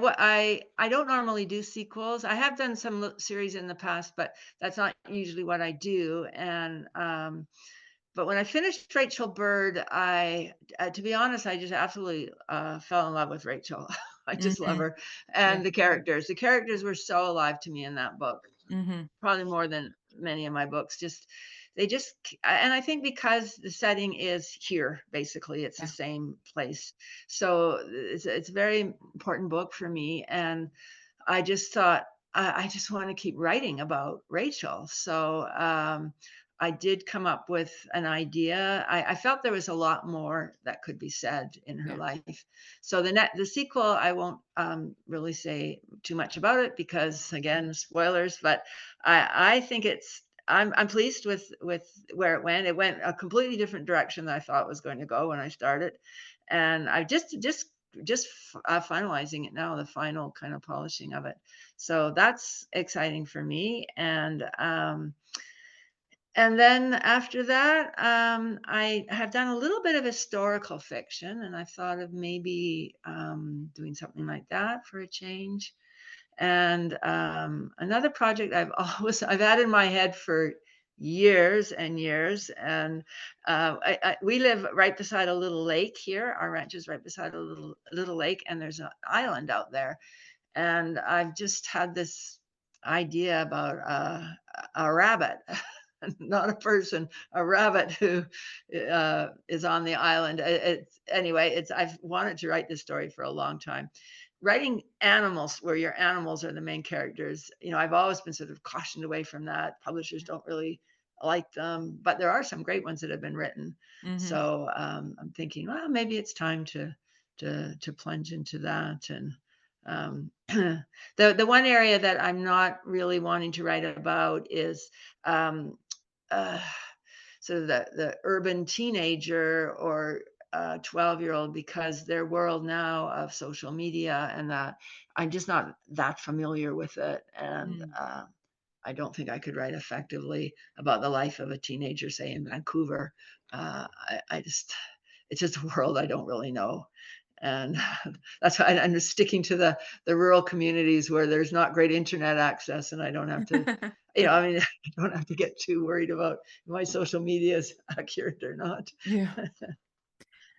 don't normally do sequels. I have done some series in the past, but that's not usually what I do, and, but when I finished Rachel Bird, to be honest, I just absolutely, fell in love with Rachel. I just love Mhm. her, Yeah. and the characters. The characters were so alive to me in that book, Mhm. probably more than many of my books. Just they just and I think because the setting is here, basically, it's the Yeah. same place. So it's a very important book for me, and I just thought I just want to keep writing about Rachel. So I did come up with an idea. I felt there was a lot more that could be said in her Yeah. life. So the sequel, I won't really say too much about it because again, spoilers. But I think I'm pleased with where it went. It went a completely different direction than I thought it was going to go when I started, and I just finalizing it now, the final kind of polishing of it. So that's exciting for me. And then after that, I have done a little bit of historical fiction, and I thought of maybe doing something like that for a change. And another project I've had in my head for years and years, and we live right beside a little lake here. Our ranch is right beside a little lake, and there's an island out there. And I've just had this idea about a rabbit, not a person, a rabbit who is on the island. I've wanted to write this story for a long time. Writing animals where your animals are the main characters, I've always been sort of cautioned away from that. Publishers don't really like them, but there are some great ones that have been written. Mhm. So I'm thinking, well, maybe it's time to plunge into that. And the one area that I'm not really wanting to write about is um, uh, sort of the urban teenager or 12-year-old, because their world now of social media and that I'm just not that familiar with it. And Mm. I don't think I could write effectively about the life of a teenager, say in Vancouver. I just, it's just a world I don't really know. And that's why I'm just sticking to the rural communities where there's not great internet access, and I don't have to, I mean, I don't have to get too worried about my social media is accurate or not. Yeah.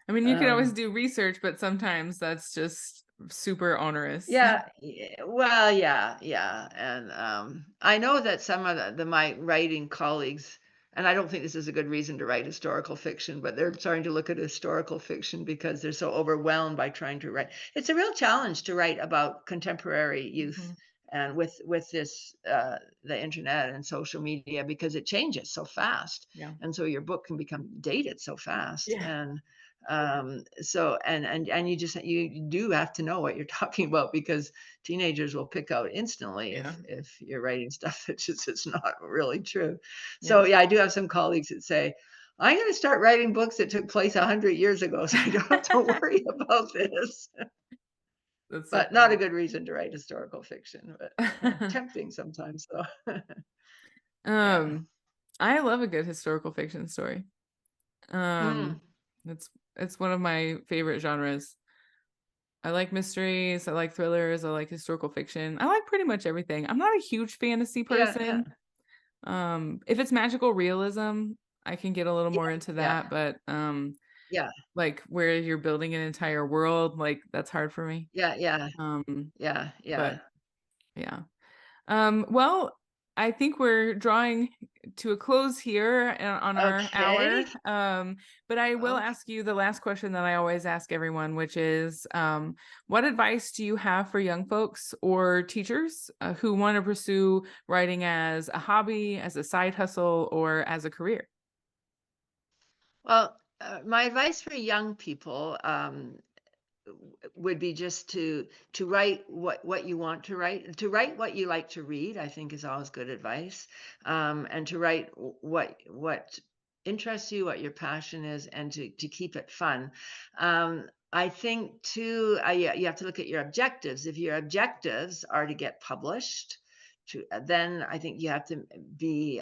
I mean, you can always Um, do research, but sometimes that's just super onerous. yeah, well, yeah, yeah, and I know that some of my writing colleagues, and I don't think this is a good reason to write historical fiction, but they're starting to look at historical fiction because they're so overwhelmed by trying to write. It's a real challenge to write about contemporary youth, Mhm. and with this the internet and social media, because it changes so fast, Yeah. and so your book can become dated so fast. Yeah. And so and you do have to know what you're talking about, because teenagers will pick out instantly Yeah. if you're writing stuff that just is not really true. Yeah. So yeah, I do have some colleagues that say, I'm going to start writing books that took place 100 years ago, so I don't have to worry about this. That's so But not a funny. good reason to write historical fiction, but tempting sometimes. So yeah. Um, I love a good historical fiction story. Mm, Um, it's it's one of my favorite genres. I like mysteries, I like thrillers, I like historical fiction. I like pretty much everything. I'm not a huge fantasy yeah, yeah, person. If it's magical realism, I can get a little yeah, more into yeah, that, but yeah, like where you're building an entire world, like that's hard for me. yeah, yeah, Um, yeah, but yeah. yeah. Well, I think we're drawing to a close here on our hour. Okay. But I will Okay. ask you the last question that I always ask everyone, which is, what advice do you have for young folks or teachers who want to pursue writing as a hobby, as a side hustle, or as a career? Well, my advice for young people would be just to write what you want to write what you like to read. I think is always good advice, and to write what interests you, what your passion is, and to keep it fun. I think too, you have to look at your objectives. If your objectives are to get published, then I think you have to be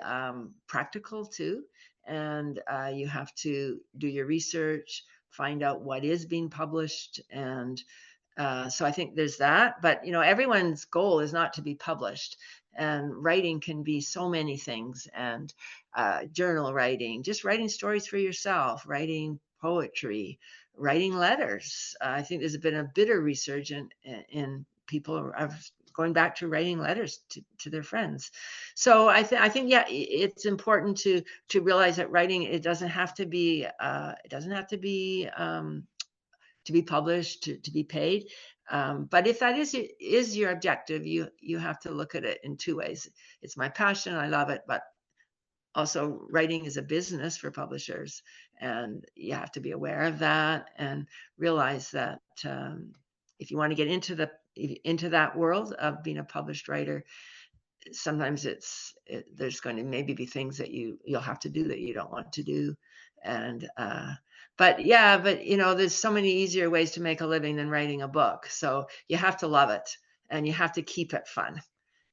practical too, and you have to do your research, find out what is being published. And so I think there's that. But, everyone's goal is not to be published. And writing can be so many things. And journal writing, just writing stories for yourself, writing poetry, writing letters. I think there's been a bit of resurgence in people going back to writing letters to their friends. So I think, yeah, it's important to realize that writing, it doesn't have to be to be published, to be paid. But if that is your objective, you have to look at it in two ways. It's my passion, I love it, but also writing is a business for publishers, and you have to be aware of that and realize that if you want to get into that world of being a published writer, sometimes there's going to maybe be things that you'll have to do that you don't want to do. And but there's so many easier ways to make a living than writing a book, so you have to love it and you have to keep it fun.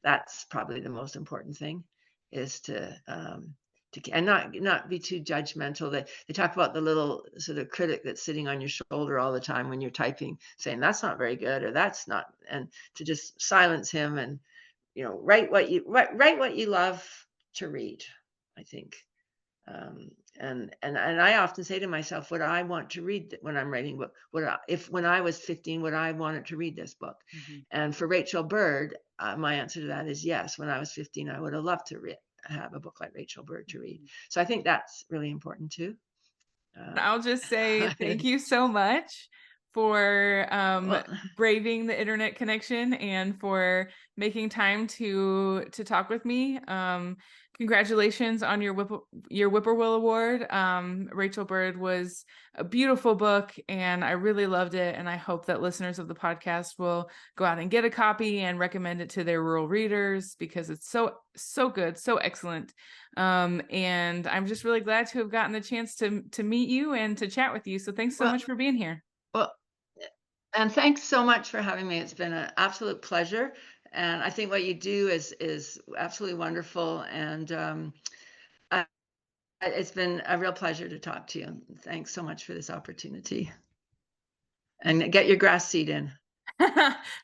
That's probably the most important thing, is to and not be too judgmental. They talk about the little sort of critic that's sitting on your shoulder all the time when you're typing, saying that's not very good or that's not, and to just silence him and write what you love to read, I think. And I often say to myself, would I want to read when I'm writing book? If when I was 15, would I wanted to read this book? Mm-hmm. And for Rachel Bird, my answer to that is yes. When I was 15, I would have loved to have a book like Rachel Bird to read. So I think that's really important too. I'll just say thank you so much for Well, braving the internet connection and for making time to talk with me. Congratulations on your Whippoorwill Award. Rachel Bird was a beautiful book, and I really loved it. And I hope that listeners of the podcast will go out and get a copy and recommend it to their rural readers, because it's so good, so excellent. And I'm just really glad to have gotten the chance to meet you and to chat with you. So thanks so well, much for being here. well, and thanks so much for having me. It's been an absolute pleasure. And I think what you do is absolutely wonderful. And it's been a real pleasure to talk to you. Thanks so much for this opportunity. And get your grass seed in.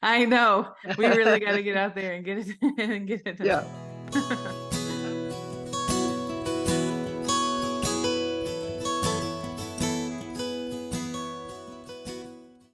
I know. We really got to get out there and get it and get it done. Yeah.